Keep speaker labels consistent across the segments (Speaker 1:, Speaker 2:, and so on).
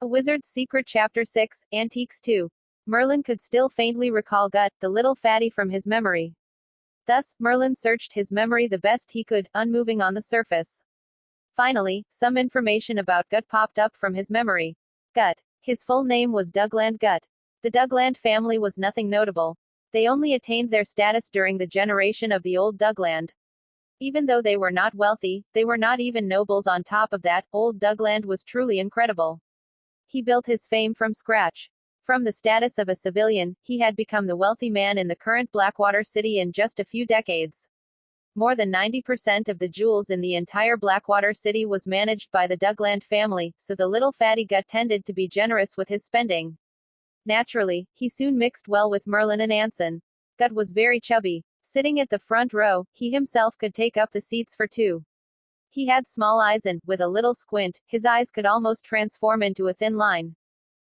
Speaker 1: A Wizard's Secret Chapter 6, Antiques 2. Merlin could still faintly recall Gut, the little fatty, from his memory. Thus, Merlin searched his memory the best he could, unmoving on the surface. Finally, some information about Gut popped up from his memory. Gut. His full name was Dougland Gut. The Dougland family was nothing notable. They only attained their status during the generation of the old Dougland. Even though they were not wealthy, they were not even nobles on top of that. Old Dougland was truly incredible. He built his fame from scratch. From the status of a civilian, he had become the wealthy man in the current Blackwater City in just a few decades. More than 90% of the jewels in the entire Blackwater City was managed by the Dougland family, so the little fatty Gut tended to be generous with his spending. Naturally, he soon mixed well with Merlin and Anson. Gut was very chubby. Sitting at the front row, he himself could take up the seats for two. He had small eyes and, with a little squint, his eyes could almost transform into a thin line.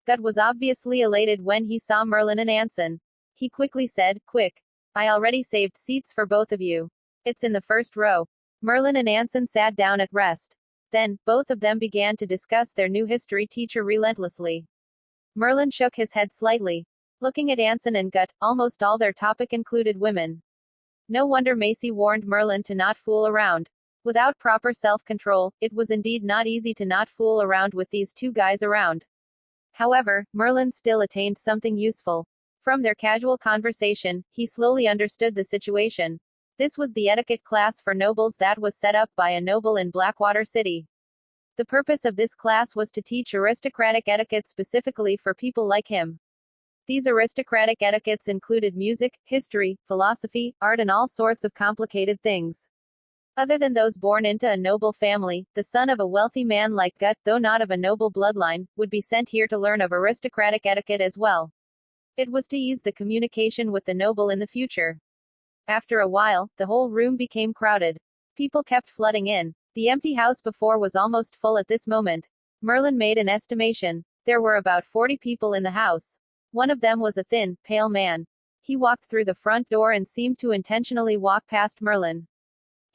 Speaker 1: Gut was obviously elated when he saw Merlin and Anson. He quickly said, "Quick. I already saved seats for both of you. It's in the first row." Merlin and Anson sat down at rest. Then, both of them began to discuss their new history teacher relentlessly. Merlin shook his head slightly. Looking at Anson and Gut, almost all their topic included women. No wonder Macy warned Merlin to not fool around. Without proper self-control, it was indeed not easy to not fool around with these two guys around. However, Merlin still attained something useful. From their casual conversation, he slowly understood the situation. This was the etiquette class for nobles that was set up by a noble in Blackwater City. The purpose of this class was to teach aristocratic etiquette specifically for people like him. These aristocratic etiquettes included music, history, philosophy, art, and all sorts of complicated things. Other than those born into a noble family, the son of a wealthy man like Gut, though not of a noble bloodline, would be sent here to learn of aristocratic etiquette as well. It was to ease the communication with the noble in the future. After a while, the whole room became crowded. People kept flooding in. The empty house before was almost full at this moment. Merlin made an estimation. There were about 40 people in the house. One of them was a thin, pale man. He walked through the front door and seemed to intentionally walk past Merlin.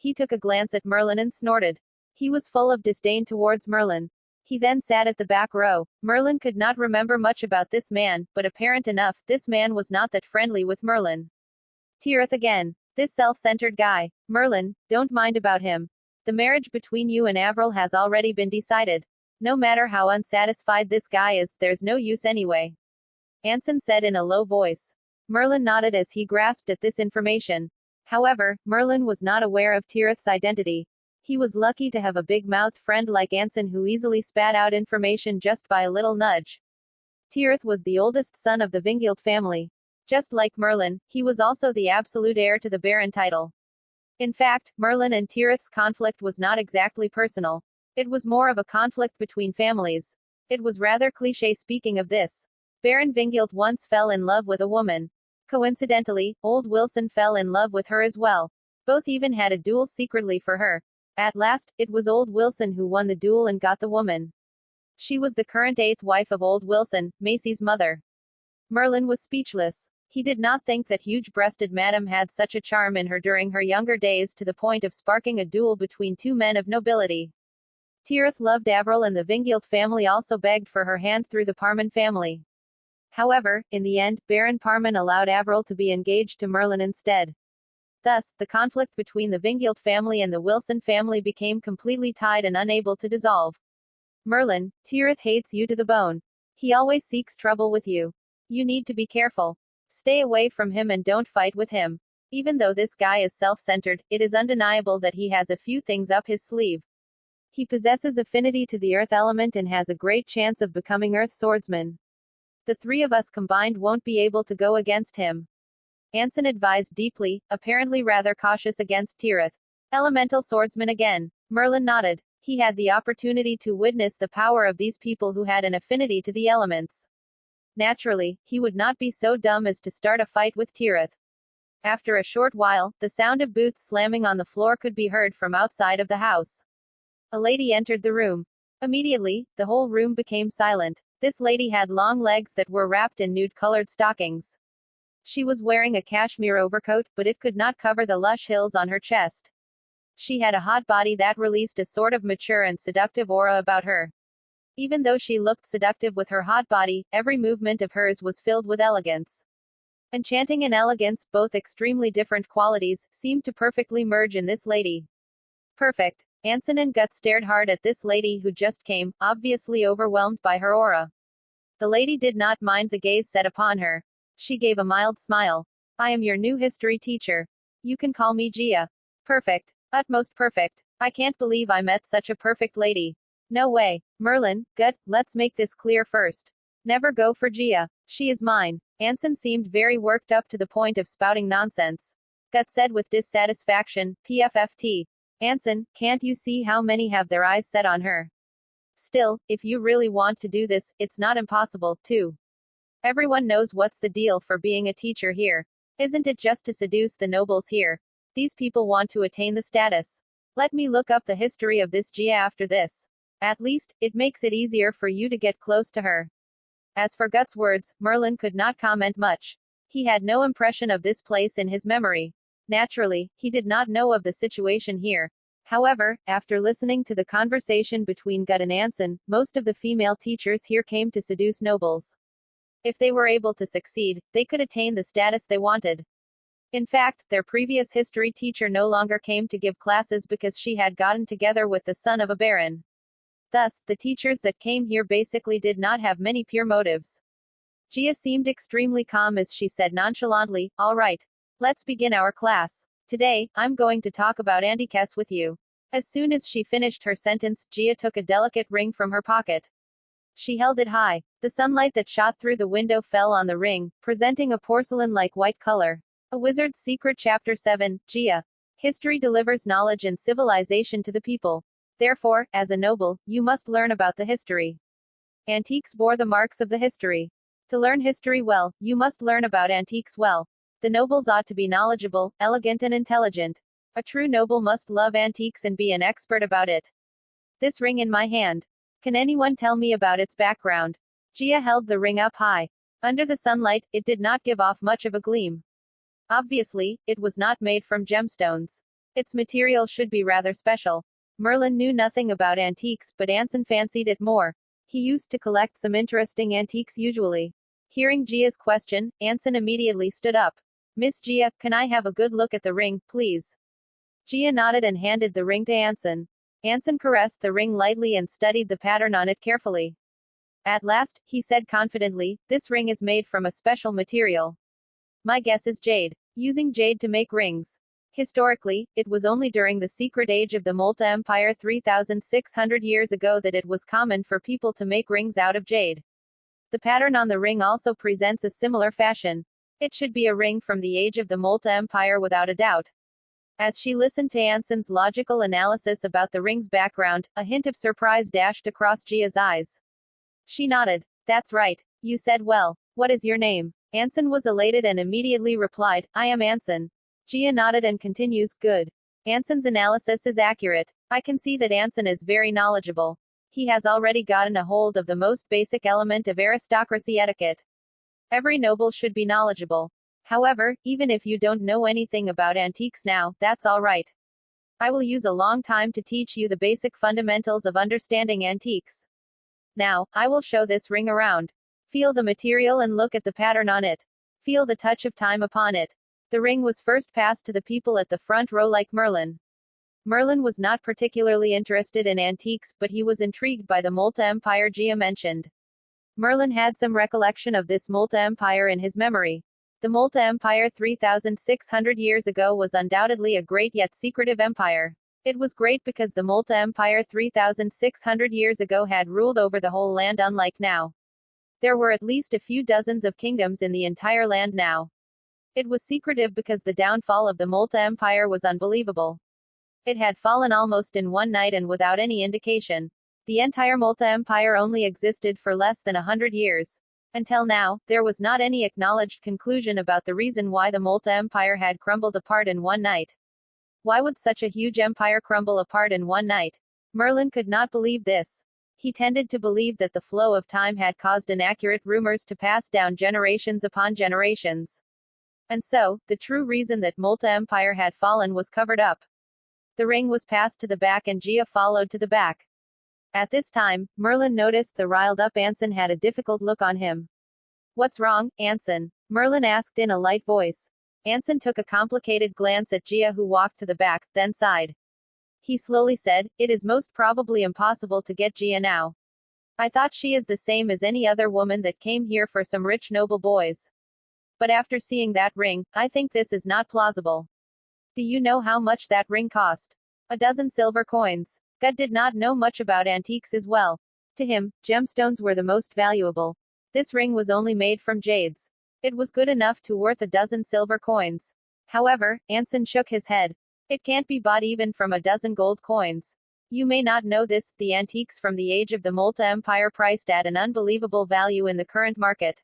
Speaker 1: He took a glance at Merlin and snorted. He was full of disdain towards Merlin. He then sat at the back row. Merlin could not remember much about this man, but apparent enough, this man was not that friendly with Merlin. Tirith again. This self-centered guy. Merlin, don't mind about him. The marriage between you and Avril has already been decided. No matter how unsatisfied this guy is, there's no use anyway. Anson said in a low voice. Merlin nodded as he grasped at this information. However, Merlin was not aware of Tirith's identity. He was lucky to have a big-mouthed friend like Anson who easily spat out information just by a little nudge. Tirith was the oldest son of the Vingild family. Just like Merlin, he was also the absolute heir to the Baron title. In fact, Merlin and Tirith's conflict was not exactly personal. It was more of a conflict between families. It was rather cliché speaking of this. Baron Vingild once fell in love with a woman. Coincidentally, old Wilson fell in love with her as well. Both even had a duel secretly for her. At last, it was old Wilson who won the duel and got the woman. She was the current 8th wife of old Wilson, Macy's mother. Merlin was speechless. He did not think that huge-breasted madam had such a charm in her during her younger days to the point of sparking a duel between two men of nobility. Tirith loved Avril and the Vingild family also begged for her hand through the Parman family. However, in the end, Baron Parman allowed Avril to be engaged to Merlin instead. Thus, the conflict between the Vingild family and the Wilson family became completely tied and unable to dissolve. Merlin, Tirith hates you to the bone. He always seeks trouble with you. You need to be careful. Stay away from him and don't fight with him. Even though this guy is self-centered, it is undeniable that he has a few things up his sleeve. He possesses affinity to the earth element and has a great chance of becoming Earth Swordsman. The three of us combined won't be able to go against him. Anson advised deeply, apparently rather cautious against Tirith. Elemental swordsman again. Merlin nodded. He had the opportunity to witness the power of these people who had an affinity to the elements. Naturally, he would not be so dumb as to start a fight with Tirith. After a short while, the sound of boots slamming on the floor could be heard from outside of the house. A lady entered the room. Immediately, the whole room became silent. This lady had long legs that were wrapped in nude-colored stockings. She was wearing a cashmere overcoat, but it could not cover the lush hills on her chest. She had a hot body that released a sort of mature and seductive aura about her. Even though she looked seductive with her hot body, every movement of hers was filled with elegance. Enchanting and elegance, both extremely different qualities, seemed to perfectly merge in this lady. Perfect. Anson and Gut stared hard at this lady who just came, obviously overwhelmed by her aura. The lady did not mind the gaze set upon her. She gave a mild smile. I am your new history teacher. You can call me Gia. Perfect. Utmost perfect. I can't believe I met such a perfect lady. No way. Merlin, Gut, let's make this clear first. Never go for Gia. She is mine. Anson seemed very worked up to the point of spouting nonsense. Gut said with dissatisfaction, PFFT. Anson, can't you see how many have their eyes set on her? Still, if you really want to do this, it's not impossible, too. Everyone knows what's the deal for being a teacher here. Isn't it just to seduce the nobles here? These people want to attain the status. Let me look up the history of this Gia after this. At least, it makes it easier for you to get close to her. As for Gut's words, Merlin could not comment much. He had no impression of this place in his memory. Naturally, he did not know of the situation here. However, after listening to the conversation between Gut and Anson, most of the female teachers here came to seduce nobles. If they were able to succeed, they could attain the status they wanted. In fact, their previous history teacher no longer came to give classes because she had gotten together with the son of a baron. Thus, the teachers that came here basically did not have many pure motives. Gia seemed extremely calm as she said nonchalantly, all right. Let's begin our class. Today, I'm going to talk about antiques with you. As soon as she finished her sentence, Gia took a delicate ring from her pocket. She held it high. The sunlight that shot through the window fell on the ring, presenting a porcelain-like white color. A Wizard's Secret Chapter 7, Gia. History delivers knowledge and civilization to the people. Therefore, as a noble, you must learn about the history. Antiques bore the marks of the history. To learn history well, you must learn about antiques well. The nobles ought to be knowledgeable, elegant and intelligent. A true noble must love antiques and be an expert about it. This ring in my hand. Can anyone tell me about its background? Gia held the ring up high. Under the sunlight, it did not give off much of a gleam. Obviously, it was not made from gemstones. Its material should be rather special. Merlin knew nothing about antiques, but Anson fancied it more. He used to collect some interesting antiques usually. Hearing Gia's question, Anson immediately stood up. Miss Gia, can I have a good look at the ring, please? Gia nodded and handed the ring to Anson. Anson caressed the ring lightly and studied the pattern on it carefully. At last, he said confidently, this ring is made from a special material. My guess is jade. Using jade to make rings. Historically, it was only during the secret age of the Malta Empire 3,600 years ago that it was common for people to make rings out of jade. The pattern on the ring also presents a similar fashion. It should be a ring from the age of the Malta Empire without a doubt. As she listened to Anson's logical analysis about the ring's background, a hint of surprise dashed across Gia's eyes. She nodded. That's right. You said well. What is your name? Anson was elated and immediately replied, I am Anson. Gia nodded and continues, good. Anson's analysis is accurate. I can see that Anson is very knowledgeable. He has already gotten a hold of the most basic element of aristocracy etiquette. Every noble should be knowledgeable. However, even if you don't know anything about antiques now, that's all right. I will use a long time to teach you the basic fundamentals of understanding antiques. Now, I will show this ring around. Feel the material and look at the pattern on it. Feel the touch of time upon it. The ring was first passed to the people at the front row like Merlin. Merlin was not particularly interested in antiques, but he was intrigued by the Malta Empire Gia mentioned. Merlin had some recollection of this Malta Empire in his memory. The Malta Empire 3,600 years ago was undoubtedly a great yet secretive empire. It was great because the Malta Empire 3,600 years ago had ruled over the whole land unlike now. There were at least a few dozens of kingdoms in the entire land now. It was secretive because the downfall of the Malta Empire was unbelievable. It had fallen almost in one night and without any indication. The entire Malta Empire only existed for less than 100 years. Until now, there was not any acknowledged conclusion about the reason why the Malta Empire had crumbled apart in one night. Why would such a huge empire crumble apart in one night? Merlin could not believe this. He tended to believe that the flow of time had caused inaccurate rumors to pass down generations upon generations. And so, the true reason that Malta Empire had fallen was covered up. The ring was passed to the back and Gia followed to the back. At this time, Merlin noticed the riled-up Anson had a difficult look on him. What's wrong, Anson? Merlin asked in a light voice. Anson took a complicated glance at Gia, who walked to the back, then sighed. He slowly said, "It is most probably impossible to get Gia now. I thought she is the same as any other woman that came here for some rich noble boys. But after seeing that ring, I think this is not plausible. Do you know how much that ring cost? 12 silver coins." Gut did not know much about antiques as well. To him, gemstones were the most valuable. This ring was only made from jades. It was good enough to worth 12 silver coins. However, Anson shook his head. It can't be bought even from 12 gold coins. You may not know this, the antiques from the age of the Malta Empire priced at an unbelievable value in the current market.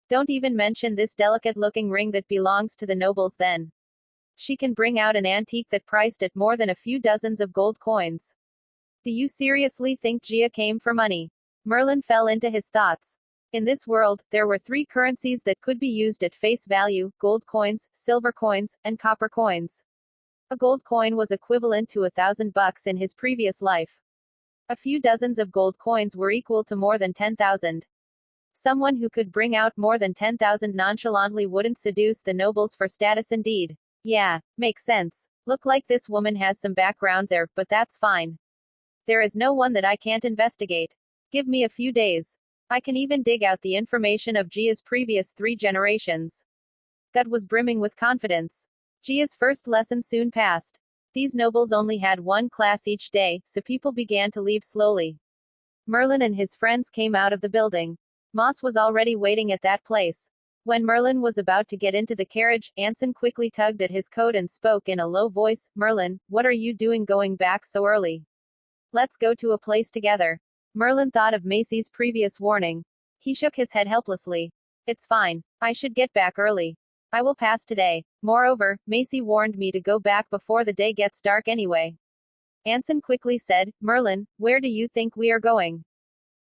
Speaker 1: Don't even mention this delicate-looking ring that belongs to the nobles then. She can bring out an antique that priced at more than a few dozens of gold coins. Do you seriously think Gia came for money? Merlin fell into his thoughts. In this world, there were 3 currencies that could be used at face value: gold coins, silver coins, and copper coins. A gold coin was equivalent to $1,000 in his previous life. A few dozens of gold coins were equal to more than 10,000. Someone who could bring out more than 10,000 nonchalantly wouldn't seduce the nobles for status indeed. Yeah, makes sense. Look like this woman has some background there, but that's fine. There is no one that I can't investigate. Give me a few days. I can even dig out the information of Gia's previous 3 generations. Gut was brimming with confidence. Gia's first lesson soon passed. These nobles only had 1 class each day, so people began to leave slowly. Merlin and his friends came out of the building. Moss was already waiting at that place. When Merlin was about to get into the carriage, Anson quickly tugged at his coat and spoke in a low voice. "Merlin, what are you doing going back so early? Let's go to a place together." Merlin thought of Macy's previous warning. He shook his head helplessly. "It's fine. I should get back early. I will pass today. Moreover, Macy warned me to go back before the day gets dark anyway." Anson quickly said, "Merlin, where do you think we are going?"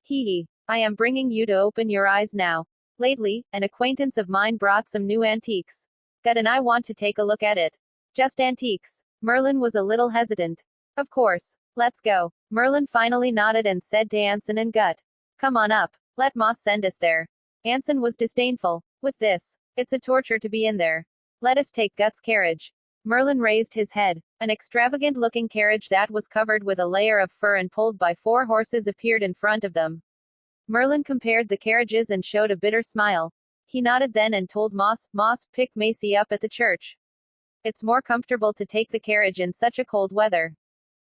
Speaker 1: Hee hee. I am bringing you to open your eyes now. Lately, an acquaintance of mine brought some new antiques. Gut and I want to take a look at it. Just antiques. Merlin was a little hesitant. Of course. Let's go. Merlin finally nodded and said to Anson and Gut, "Come on up. Let Moss send us there." Anson was disdainful. "With this, it's a torture to be in there. Let us take Gut's carriage." Merlin raised his head. An extravagant-looking carriage that was covered with a layer of fur and pulled by 4 horses appeared in front of them. Merlin compared the carriages and showed a bitter smile. He nodded then and told Moss, "Pick Macy up at the church. It's more comfortable to take the carriage in such a cold weather."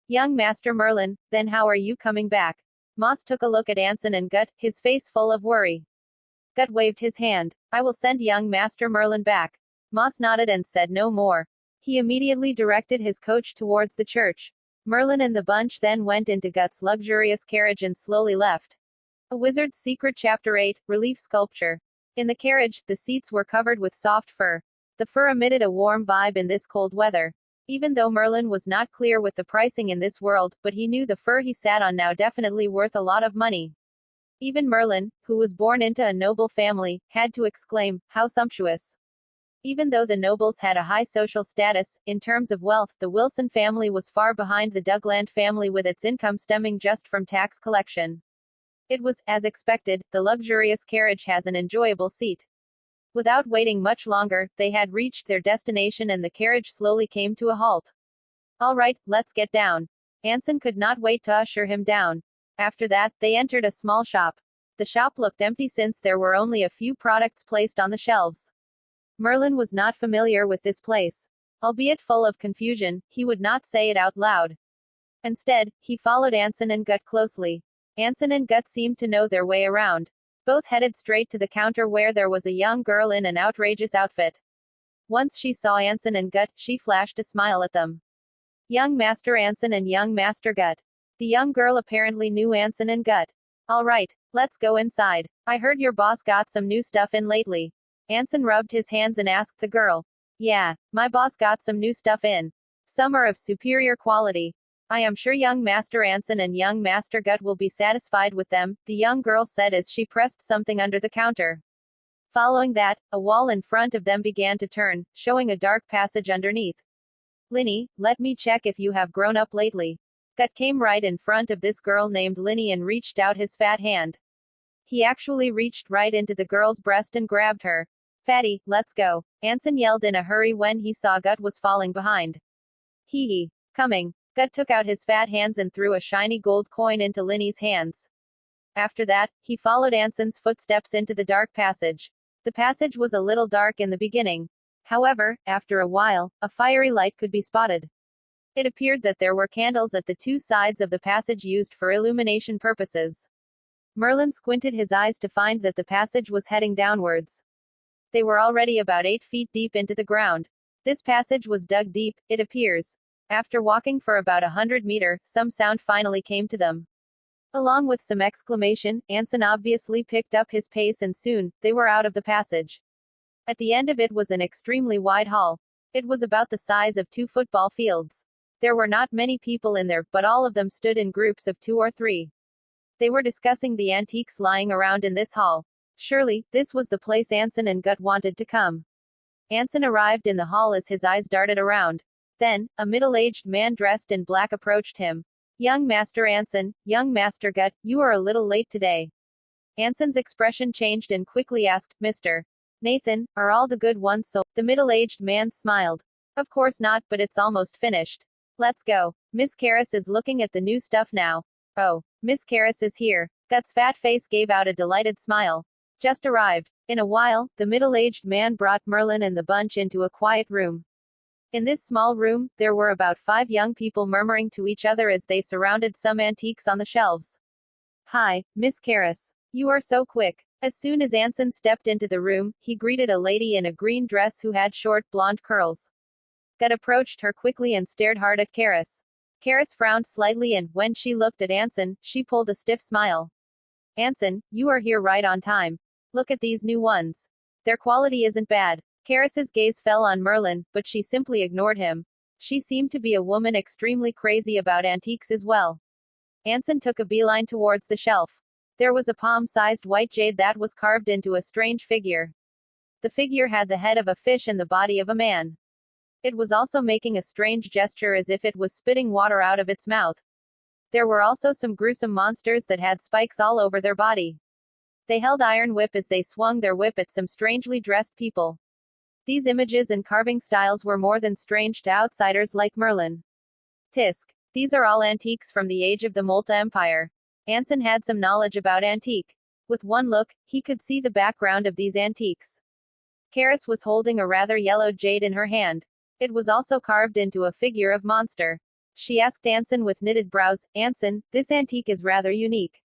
Speaker 1: "Young Master Merlin, then how are you coming back?" Moss took a look at Anson and Gut, his face full of worry. Gut waved his hand. "I will send young Master Merlin back." Moss nodded and said no more. He immediately directed his coach towards the church. Merlin and the bunch then went into Gut's luxurious carriage and slowly left. A Wizard's Secret Chapter 8, Relief Sculpture. In the carriage, the seats were covered with soft fur. The fur emitted a warm vibe in this cold weather. Even though Merlin was not clear with the pricing in this world, but he knew the fur he sat on now definitely worth a lot of money. Even Merlin, who was born into a noble family, had to exclaim, "How sumptuous." Even though the nobles had a high social status, in terms of wealth, the Wilson family was far behind the Dougland family with its income stemming just from tax collection. It was, as expected, the luxurious carriage has an enjoyable seat. Without waiting much longer, they had reached their destination and the carriage slowly came to a halt. "All right, let's get down." Anson could not wait to usher him down. After that, they entered a small shop. The shop looked empty since there were only a few products placed on the shelves. Merlin was not familiar with this place. Albeit full of confusion, he would not say it out loud. Instead, he followed Anson and Gut closely. Anson and Gut seemed to know their way around. Both headed straight to the counter where there was a young girl in an outrageous outfit. Once she saw Anson and Gut, she flashed a smile at them. Young Master Anson and young Master Gut. The young girl apparently knew Anson and Gut. "All right, let's go inside. I heard your boss got some new stuff in lately." Anson rubbed his hands and asked the girl. "Yeah, my boss got some new stuff in. Some are of superior quality. I am sure young Master Anson and young Master Gut will be satisfied with them," the young girl said as she pressed something under the counter. Following that, a wall in front of them began to turn, showing a dark passage underneath. "Linny, let me check if you have grown up lately." Gut came right in front of this girl named Linny and reached out his fat hand. He actually reached right into the girl's breast and grabbed her. Fatty, let's go. Anson yelled in a hurry when he saw Gut was falling behind. Hee hee. Coming. Gut took out his fat hands and threw a shiny gold coin into Linny's hands. After that, he followed Anson's footsteps into the dark passage. The passage was a little dark in the beginning. However, after a while, a fiery light could be spotted. It appeared that there were candles at the two sides of the passage used for illumination purposes. Merlin squinted his eyes to find that the passage was heading downwards. They were already about 8 feet deep into the ground. This passage was dug deep, it appears. After walking for about 100 meters, some sound finally came to them. Along with some exclamation, Anson obviously picked up his pace and soon, they were out of the passage. At the end of it was an extremely wide hall. It was about the size of 2 football fields. There were not many people in there, but all of them stood in groups of 2 or 3. They were discussing the antiques lying around in this hall. Surely, this was the place Anson and Gut wanted to come. Anson arrived in the hall as his eyes darted around. Then, a middle-aged man dressed in black approached him. Young Master Anson, young Master Gut, you are a little late today. Anson's expression changed and quickly asked, Mr. Nathan, are all the good ones sold? The middle-aged man smiled. Of course not, but it's almost finished. Let's go. Miss Karras is looking at the new stuff now. Oh, Miss Karras is here. Gut's fat face gave out a delighted smile. Just arrived. In a while, the middle-aged man brought Merlin and the bunch into a quiet room. In this small room, there were about 5 young people murmuring to each other as they surrounded some antiques on the shelves. Hi, Miss Karras. You are so quick. As soon as Anson stepped into the room, he greeted a lady in a green dress who had short blonde curls. Gut approached her quickly and stared hard at Karras. Karras frowned slightly and, when she looked at Anson, she pulled a stiff smile. Anson, you are here right on time. Look at these new ones. Their quality isn't bad. Karras's gaze fell on Merlin, but she simply ignored him. She seemed to be a woman extremely crazy about antiques as well. Anson took a beeline towards the shelf. There was a palm-sized white jade that was carved into a strange figure. The figure had the head of a fish and the body of a man. It was also making a strange gesture as if it was spitting water out of its mouth. There were also some gruesome monsters that had spikes all over their body. They held iron whip as they swung their whip at some strangely dressed people. These images and carving styles were more than strange to outsiders like Merlin. Tisk. These are all antiques from the age of the Malta Empire. Anson had some knowledge about antique. With one look, he could see the background of these antiques. Karras was holding a rather yellowed jade in her hand. It was also carved into a figure of monster. She asked Anson with knitted brows, Anson, this antique is rather unique.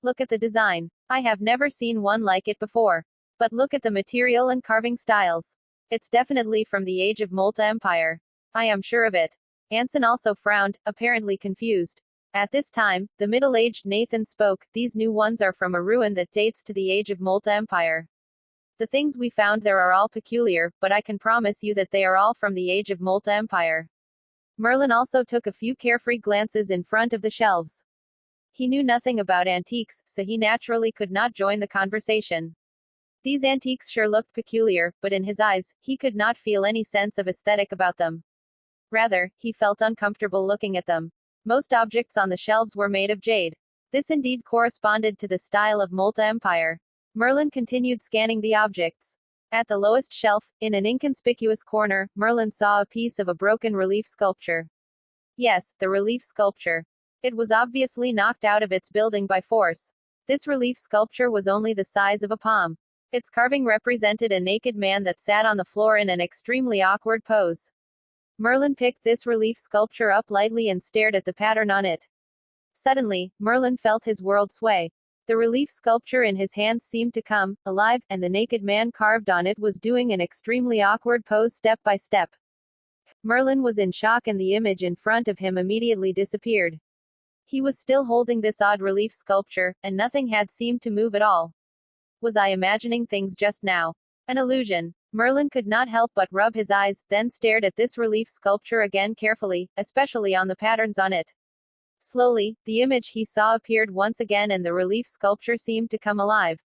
Speaker 1: Look at the design. I have never seen one like it before. But look at the material and carving styles. It's definitely from the age of Malta Empire. I am sure of it. Anson also frowned, apparently confused. At this time, the middle-aged Nathan spoke, these new ones are from a ruin that dates to the age of Malta Empire. The things we found there are all peculiar, but I can promise you that they are all from the age of Malta Empire. Merlin also took a few carefree glances in front of the shelves. He knew nothing about antiques, so he naturally could not join the conversation. These antiques sure looked peculiar, but in his eyes, he could not feel any sense of aesthetic about them. Rather, he felt uncomfortable looking at them. Most objects on the shelves were made of jade. This indeed corresponded to the style of Malta Empire. Merlin continued scanning the objects. At the lowest shelf, in an inconspicuous corner, Merlin saw a piece of a broken relief sculpture. Yes, the relief sculpture. It was obviously knocked out of its building by force. This relief sculpture was only the size of a palm. Its carving represented a naked man that sat on the floor in an extremely awkward pose. Merlin picked this relief sculpture up lightly and stared at the pattern on it. Suddenly, Merlin felt his world sway. The relief sculpture in his hands seemed to come alive, and the naked man carved on it was doing an extremely awkward pose step by step. Merlin was in shock and the image in front of him immediately disappeared. He was still holding this odd relief sculpture, and nothing had seemed to move at all. Was I imagining things just now? An illusion. Merlin could not help but rub his eyes, then stared at this relief sculpture again carefully, especially on the patterns on it. Slowly, the image he saw appeared once again and the relief sculpture seemed to come alive.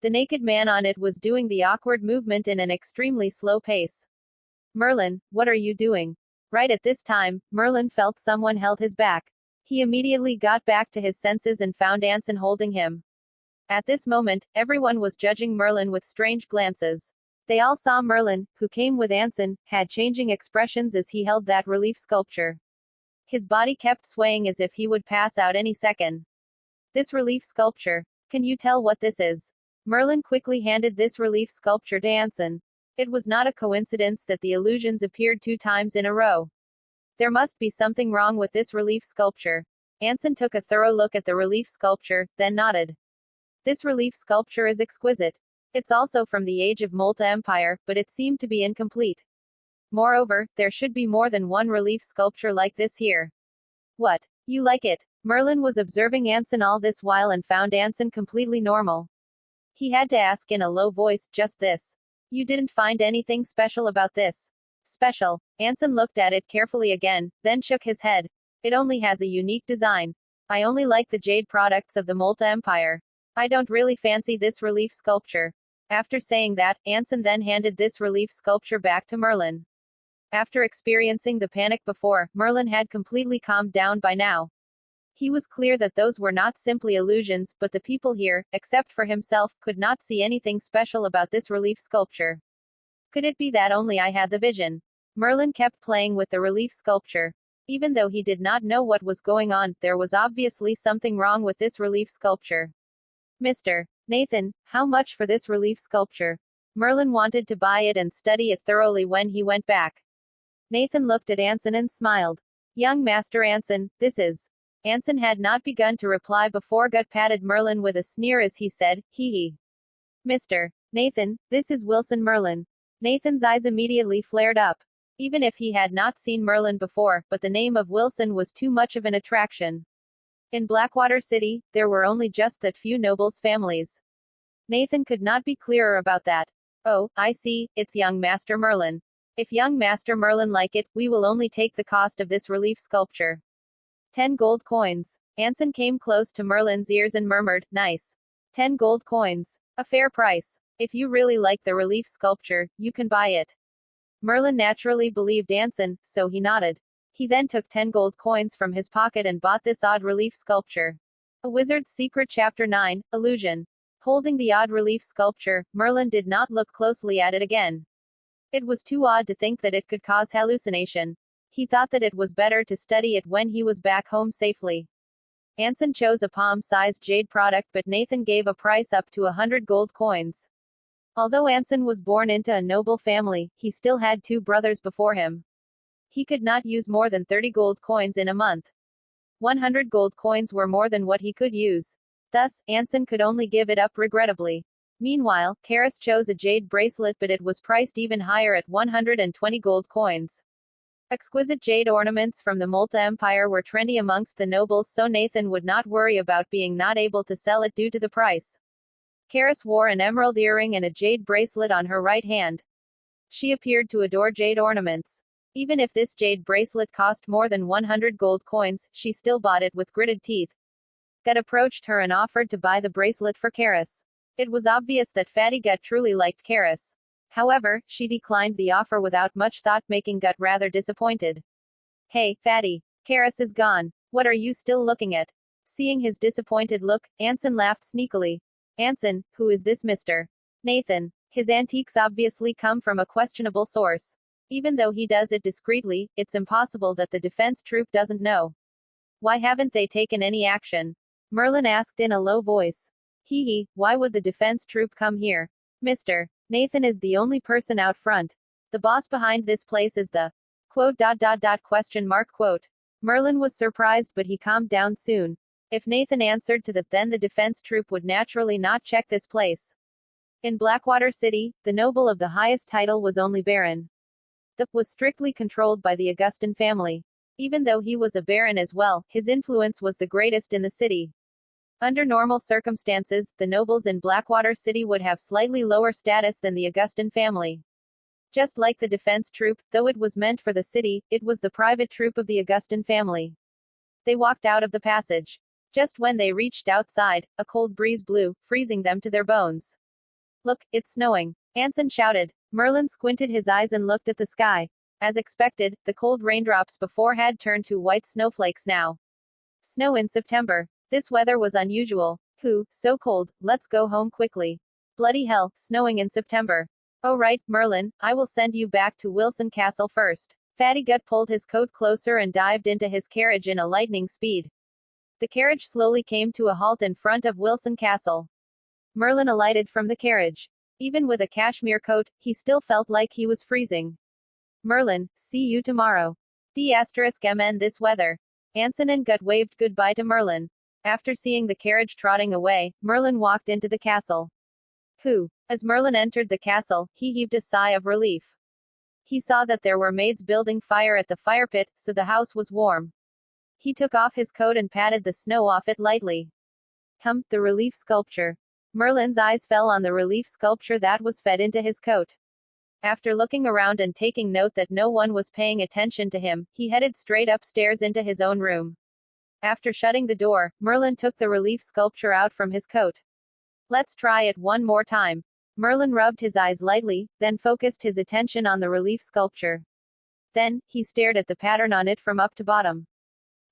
Speaker 1: The naked man on it was doing the awkward movement in an extremely slow pace. Merlin, what are you doing? Right at this time, Merlin felt someone held his back. He immediately got back to his senses and found Anson holding him. At this moment, everyone was judging Merlin with strange glances. They all saw Merlin, who came with Anson, had changing expressions as he held that relief sculpture. His body kept swaying as if he would pass out any second. This relief sculpture. Can you tell what this is? Merlin quickly handed this relief sculpture to Anson. It was not a coincidence that the illusions appeared 2 times in a row. There must be something wrong with this relief sculpture. Anson took a thorough look at the relief sculpture, then nodded. This relief sculpture is exquisite. It's also from the age of Malta Empire, but it seemed to be incomplete. Moreover, there should be more than one relief sculpture like this here. What? You like it? Merlin was observing Anson all this while and found Anson completely normal. He had to ask in a low voice, just this. You didn't find anything special about this? Special. Anson looked at it carefully again, then shook his head. It only has a unique design. I only like the jade products of the Malta Empire. I don't really fancy this relief sculpture. After saying that, Anson then handed this relief sculpture back to Merlin. After experiencing the panic before, Merlin had completely calmed down by now. He was clear that those were not simply illusions, but the people here, except for himself, could not see anything special about this relief sculpture. Could it be that only I had the vision? Merlin kept playing with the relief sculpture. Even though he did not know what was going on, there was obviously something wrong with this relief sculpture. Mr. Nathan, how much for this relief sculpture? Merlin wanted to buy it and study it thoroughly when he went back. Nathan looked at Anson and smiled. Young Master Anson, this is. Anson had not begun to reply before Gut patted Merlin with a sneer as he said, hee hee. Mr. Nathan, this is Wilson Merlin. Nathan's eyes immediately flared up. Even if he had not seen Merlin before, but the name of Wilson was too much of an attraction. In Blackwater City, there were only just that few nobles' families. Nathan could not be clearer about that. Oh, I see, it's young Master Merlin. If young Master Merlin like it, we will only take the cost of this relief sculpture. 10 gold coins. Anson came close to Merlin's ears and murmured, nice. 10 gold coins. A fair price. If you really like the relief sculpture, you can buy it. Merlin naturally believed Anson, so he nodded. He then took 10 gold coins from his pocket and bought this odd relief sculpture. A Wizard's Secret Chapter 9, Illusion. Holding the odd relief sculpture, Merlin did not look closely at it again. It was too odd to think that it could cause hallucination. He thought that it was better to study it when he was back home safely. Anson chose a palm-sized jade product, but Nathan gave a price up to 100 gold coins. Although Anson was born into a noble family, he still had 2 brothers before him. He could not use more than 30 gold coins in a month. 100 gold coins were more than what he could use. Thus, Anson could only give it up regrettably. Meanwhile, Karis chose a jade bracelet, but it was priced even higher at 120 gold coins. Exquisite jade ornaments from the Malta Empire were trendy amongst the nobles, so Nathan would not worry about being not able to sell it due to the price. Karis wore an emerald earring and a jade bracelet on her right hand. She appeared to adore jade ornaments. Even if this jade bracelet cost more than 100 gold coins, she still bought it with gritted teeth. Gut approached her and offered to buy the bracelet for Karis. It was obvious that Fatty Gut truly liked Karis. However, she declined the offer without much thought, making Gut rather disappointed. Hey, Fatty. Karis is gone. What are you still looking at? Seeing his disappointed look, Anson laughed sneakily. Anson, who is this Mr. Nathan? His antiques obviously come from a questionable source. Even though he does it discreetly, it's impossible that the defense troop doesn't know. Why haven't they taken any action? Merlin asked in a low voice. Hee hee, why would the defense troop come here? Mr. Nathan is the only person out front. The boss behind this place is the quote. Merlin was surprised, but he calmed down soon. If Nathan answered to that, then the defense troop would naturally not check this place. In Blackwater City, the noble of the highest title was only Baron. The was strictly controlled by the Augustan family. Even though he was a baron as well, his influence was the greatest in the city. Under normal circumstances, the nobles in Blackwater City would have slightly lower status than the Augustan family. Just like the defense troop, though it was meant for the city, it was the private troop of the Augustan family. They walked out of the passage. Just when they reached outside, a cold breeze blew, freezing them to their bones. Look, it's snowing. Anson shouted. Merlin squinted his eyes and looked at the sky. As expected, the cold raindrops before had turned to white snowflakes now. Snow in September. This weather was unusual. Whew, so cold, let's go home quickly. Bloody hell, snowing in September. Oh right, Merlin, I will send you back to Wilson Castle first. Fatty Gut pulled his coat closer and dived into his carriage in a lightning speed. The carriage slowly came to a halt in front of Wilson Castle. Merlin alighted from the carriage. Even with a cashmere coat, he still felt like he was freezing. Merlin, see you tomorrow. D*MN this weather. Anson and Gut waved goodbye to Merlin. After seeing the carriage trotting away, Merlin walked into the castle. Whew. As Merlin entered the castle, he heaved a sigh of relief. He saw that there were maids building fire at the fire pit, so the house was warm. He took off his coat and patted the snow off it lightly. The relief sculpture. Merlin's eyes fell on the relief sculpture that was fed into his coat. After looking around and taking note that no one was paying attention to him, he headed straight upstairs into his own room. After shutting the door, Merlin took the relief sculpture out from his coat. Let's try it one more time. Merlin rubbed his eyes lightly, then focused his attention on the relief sculpture. Then, he stared at the pattern on it from up to bottom.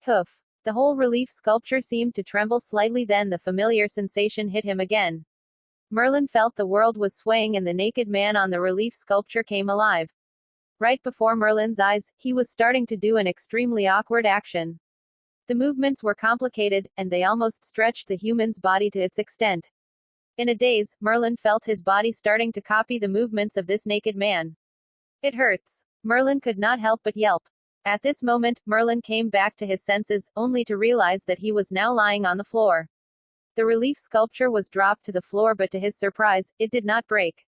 Speaker 1: Hoof. The whole relief sculpture seemed to tremble slightly, then the familiar sensation hit him again. Merlin felt the world was swaying and the naked man on the relief sculpture came alive. Right before Merlin's eyes, he was starting to do an extremely awkward action. The movements were complicated, and they almost stretched the human's body to its extent. In a daze, Merlin felt his body starting to copy the movements of this naked man. It hurts. Merlin could not help but yelp. At this moment, Merlin came back to his senses, only to realize that he was now lying on the floor. The relief sculpture was dropped to the floor, but to his surprise, it did not break.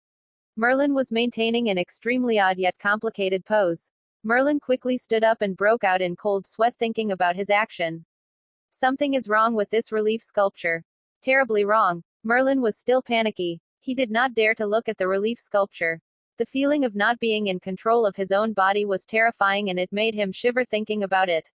Speaker 1: Merlin was maintaining an extremely odd yet complicated pose. Merlin quickly stood up and broke out in cold sweat thinking about his action. Something is wrong with this relief sculpture. Terribly wrong. Merlin was still panicky. He did not dare to look at the relief sculpture. The feeling of not being in control of his own body was terrifying and it made him shiver thinking about it.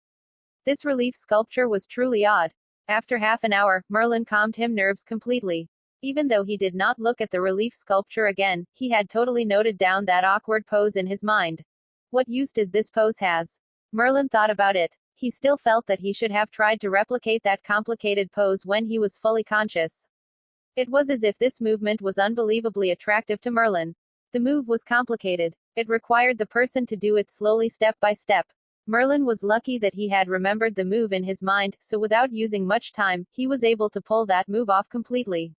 Speaker 1: This relief sculpture was truly odd. After half an hour, Merlin calmed his nerves completely. Even though he did not look at the relief sculpture again, he had totally noted down that awkward pose in his mind. What use does this pose has? Merlin thought about it. He still felt that he should have tried to replicate that complicated pose when he was fully conscious. It was as if this movement was unbelievably attractive to Merlin. The move was complicated. It required the person to do it slowly step by step. Merlin was lucky that he had remembered the move in his mind, so without using much time, he was able to pull that move off completely.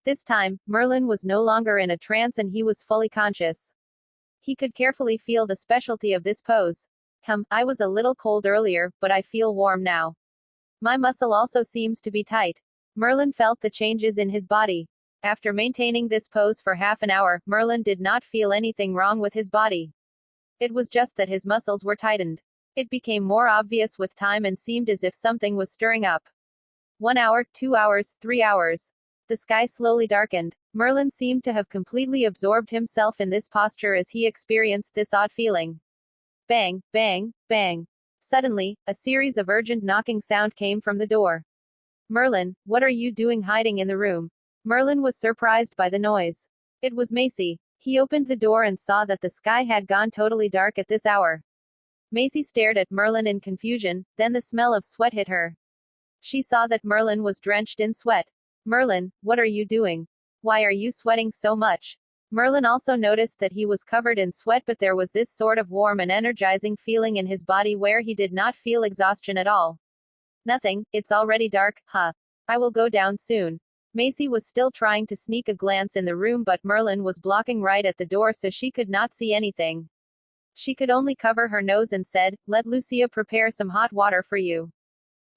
Speaker 1: This time, Merlin was no longer in a trance and he was fully conscious. He could carefully feel the specialty of this pose. I was a little cold earlier, but I feel warm now. My muscle also seems to be tight. Merlin felt the changes in his body. After maintaining this pose for half an hour, Merlin did not feel anything wrong with his body. It was just that his muscles were tightened. It became more obvious with time and seemed as if something was stirring up. 1 hour, 2 hours, 3 hours. The sky slowly darkened. Merlin seemed to have completely absorbed himself in this posture as he experienced this odd feeling. Bang, bang, bang. Suddenly, a series of urgent knocking sound came from the door. Merlin, what are you doing hiding in the room? Merlin was surprised by the noise. It was Macy. He opened the door and saw that the sky had gone totally dark at this hour. Macy stared at Merlin in confusion, then the smell of sweat hit her. She saw that Merlin was drenched in sweat. Merlin, what are you doing? Why are you sweating so much? Merlin also noticed that he was covered in sweat, but there was this sort of warm and energizing feeling in his body where he did not feel exhaustion at all. Nothing, it's already dark, huh? I will go down soon. Macy was still trying to sneak a glance in the room, but Merlin was blocking right at the door so she could not see anything. She could only cover her nose and said, "Let Lucia prepare some hot water for you.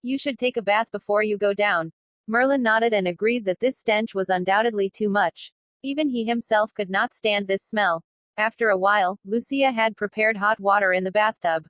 Speaker 1: You should take a bath before you go down." Merlin nodded and agreed that this stench was undoubtedly too much. Even he himself could not stand this smell. After a while, Lucia had prepared hot water in the bathtub.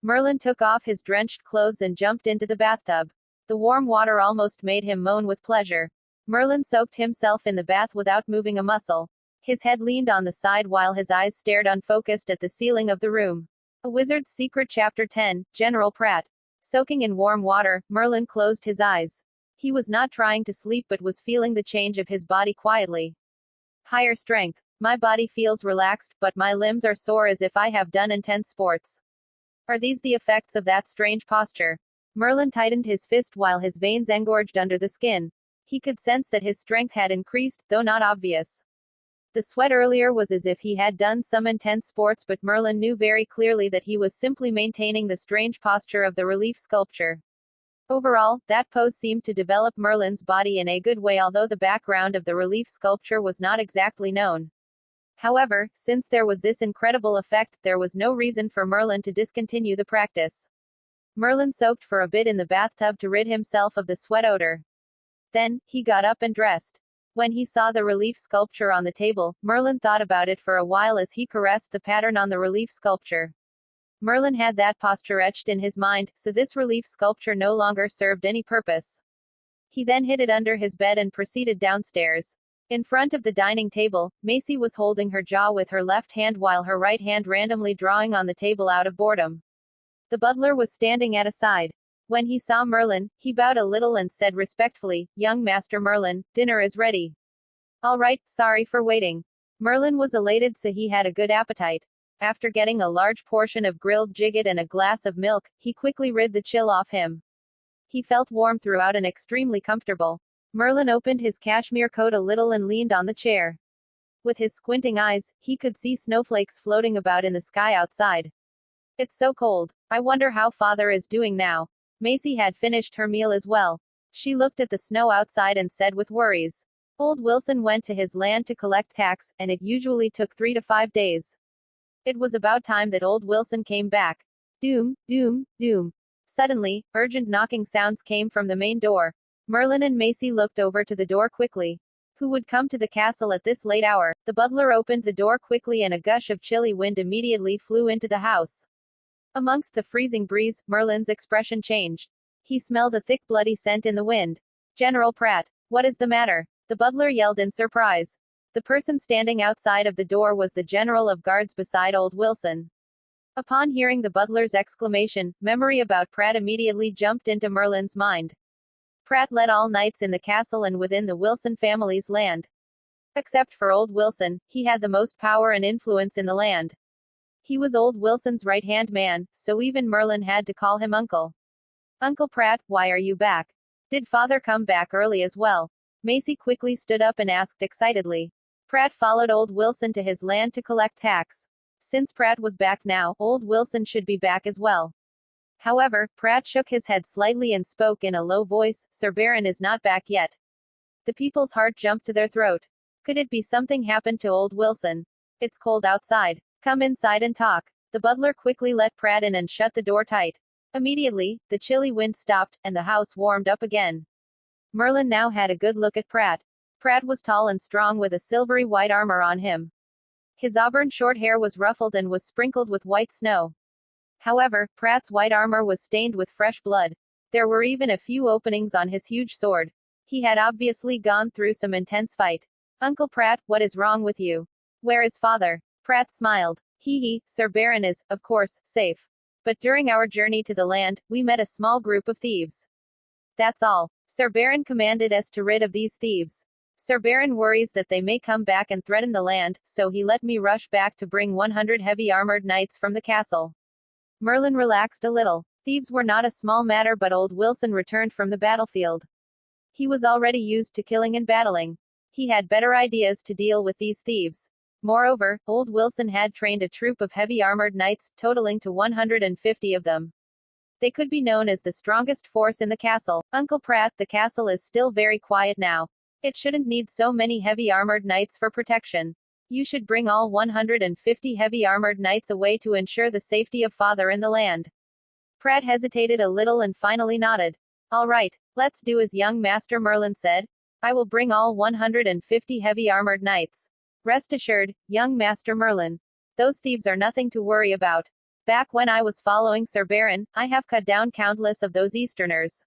Speaker 1: Merlin took off his drenched clothes and jumped into the bathtub. The warm water almost made him moan with pleasure. Merlin soaked himself in the bath without moving a muscle. His head leaned on the side while his eyes stared unfocused at the ceiling of the room. A Wizard's Secret Chapter 10, General Pratt. Soaking in warm water, Merlin closed his eyes. He was not trying to sleep but was feeling the change of his body quietly. Higher strength. My body feels relaxed, but my limbs are sore as if I have done intense sports. Are these the effects of that strange posture? Merlin tightened his fist while his veins engorged under the skin. He could sense that his strength had increased, though not obvious. The sweat earlier was as if he had done some intense sports, but Merlin knew very clearly that he was simply maintaining the strange posture of the relief sculpture. Overall, that pose seemed to develop Merlin's body in a good way, although the background of the relief sculpture was not exactly known. However, since there was this incredible effect, there was no reason for Merlin to discontinue the practice. Merlin soaked for a bit in the bathtub to rid himself of the sweat odor. Then, he got up and dressed. When he saw the relief sculpture on the table, Merlin thought about it for a while as he caressed the pattern on the relief sculpture. Merlin had that posture etched in his mind, so this relief sculpture no longer served any purpose. He then hid it under his bed and proceeded downstairs. In front of the dining table, Macy was holding her jaw with her left hand while her right hand randomly drawing on the table out of boredom. The butler was standing at a side. When he saw Merlin, he bowed a little and said respectfully, "Young Master Merlin, dinner is ready." "All right, sorry for waiting." Merlin was elated, so he had a good appetite. After getting a large portion of grilled jigget and a glass of milk, he quickly rid the chill off him. He felt warm throughout and extremely comfortable. Merlin opened his cashmere coat a little and leaned on the chair. With his squinting eyes, he could see snowflakes floating about in the sky outside. "It's so cold. I wonder how Father is doing now." Macy had finished her meal as well. She looked at the snow outside and said with worries, "Old Wilson went to his land to collect tax, and it usually took 3 to 5 days. It was about time that old Wilson came back." Doom, doom, doom. Suddenly, urgent knocking sounds came from the main door. Merlin and Macy looked over to the door quickly. Who would come to the castle at this late hour? The butler opened the door quickly and a gush of chilly wind immediately flew into the house. Amongst the freezing breeze, Merlin's expression changed. He smelled a thick bloody scent in the wind. "General Pratt, what is the matter?" the butler yelled in surprise. The person standing outside of the door was the general of guards beside old Wilson. Upon hearing the butler's exclamation, memory about Pratt immediately jumped into Merlin's mind. Pratt led all knights in the castle and within the Wilson family's land. Except for old Wilson, he had the most power and influence in the land. He was old Wilson's right-hand man, so even Merlin had to call him Uncle. "Uncle Pratt, why are you back? Did Father come back early as well?" Macy quickly stood up and asked excitedly. Pratt followed old Wilson to his land to collect tax. Since Pratt was back now, old Wilson should be back as well. However, Pratt shook his head slightly and spoke in a low voice, "Sir Baron is not back yet." The people's heart jumped to their throat. Could it be something happened to old Wilson? "It's cold outside. Come inside and talk." The butler quickly let Pratt in and shut the door tight. Immediately, the chilly wind stopped, and the house warmed up again. Merlin now had a good look at Pratt. Pratt was tall and strong with a silvery white armor on him. His auburn short hair was ruffled and was sprinkled with white snow. However, Pratt's white armor was stained with fresh blood. There were even a few openings on his huge sword. He had obviously gone through some intense fight. "Uncle Pratt, what is wrong with you? Where is Father?" Pratt smiled. He, Sir Baron is, of course, safe. But during our journey to the land, we met a small group of thieves. That's all. Sir Baron commanded us to rid of these thieves. Sir Baron worries that they may come back and threaten the land, so he let me rush back to bring 100 heavy armored knights from the castle. Merlin relaxed a little. Thieves were not a small matter, but old Wilson returned from the battlefield. He was already used to killing and battling. He had better ideas to deal with these thieves. Moreover, old Wilson had trained a troop of heavy armored knights, totaling to 150 of them. They could be known as the strongest force in the castle. "Uncle Pratt, the castle is still very quiet now. It shouldn't need so many heavy armored knights for protection. You should bring all 150 heavy armored knights away to ensure the safety of Father in the land." Pratt hesitated a little and finally nodded. "All right, let's do as young Master Merlin said. I will bring all 150 heavy armored knights. Rest assured, young Master Merlin. Those thieves are nothing to worry about. Back when I was following Sir Baron, I have cut down countless of those Easterners.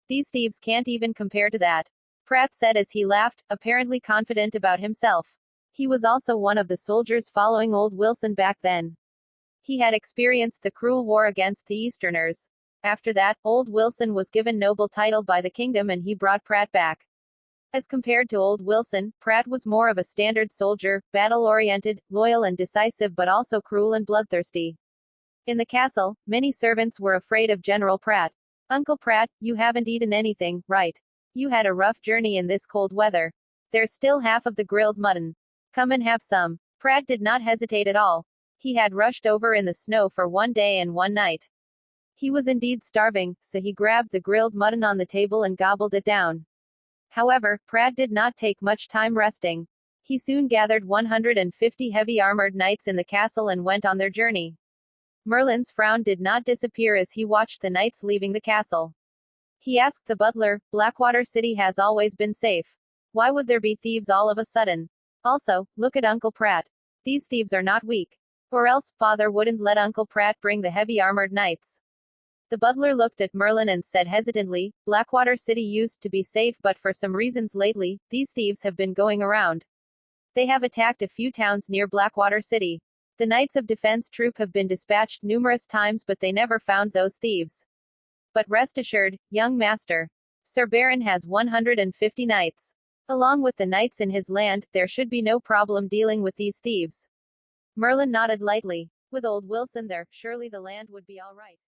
Speaker 1: These thieves can't even compare to that," Pratt said as he laughed, apparently confident about himself. He was also one of the soldiers following old Wilson back then. He had experienced the cruel war against the Easterners. After that, old Wilson was given noble title by the kingdom and he brought Pratt back. As compared to old Wilson, Pratt was more of a standard soldier, battle-oriented, loyal and decisive, but also cruel and bloodthirsty. In the castle, many servants were afraid of General Pratt. Uncle Pratt, you haven't eaten anything, right? You had a rough journey in this cold weather. There's still half of the grilled mutton. Come and have some. Pratt did not hesitate at all. He had rushed over in the snow for 1 day and 1 night. He was indeed starving, so he grabbed the grilled mutton on the table and gobbled it down. However, Pratt did not take much time resting. He soon gathered 150 heavy armored knights in the castle and went on their journey. Merlin's frown did not disappear as he watched the knights leaving the castle. He asked the butler, Blackwater City has always been safe. Why would there be thieves all of a sudden? Also, look at Uncle Pratt. These thieves are not weak. Or else, father wouldn't let Uncle Pratt bring the heavy armored knights. The butler looked at Merlin and said hesitantly, Blackwater City used to be safe, but for some reasons lately, these thieves have been going around. They have attacked a few towns near Blackwater City. The Knights of Defense Troop have been dispatched numerous times, but they never found those thieves. But rest assured, young master. Sir Baron has 150 knights. Along with the knights in his land, there should be no problem dealing with these thieves. Merlin nodded lightly. With old Wilson there, surely the land would be all right.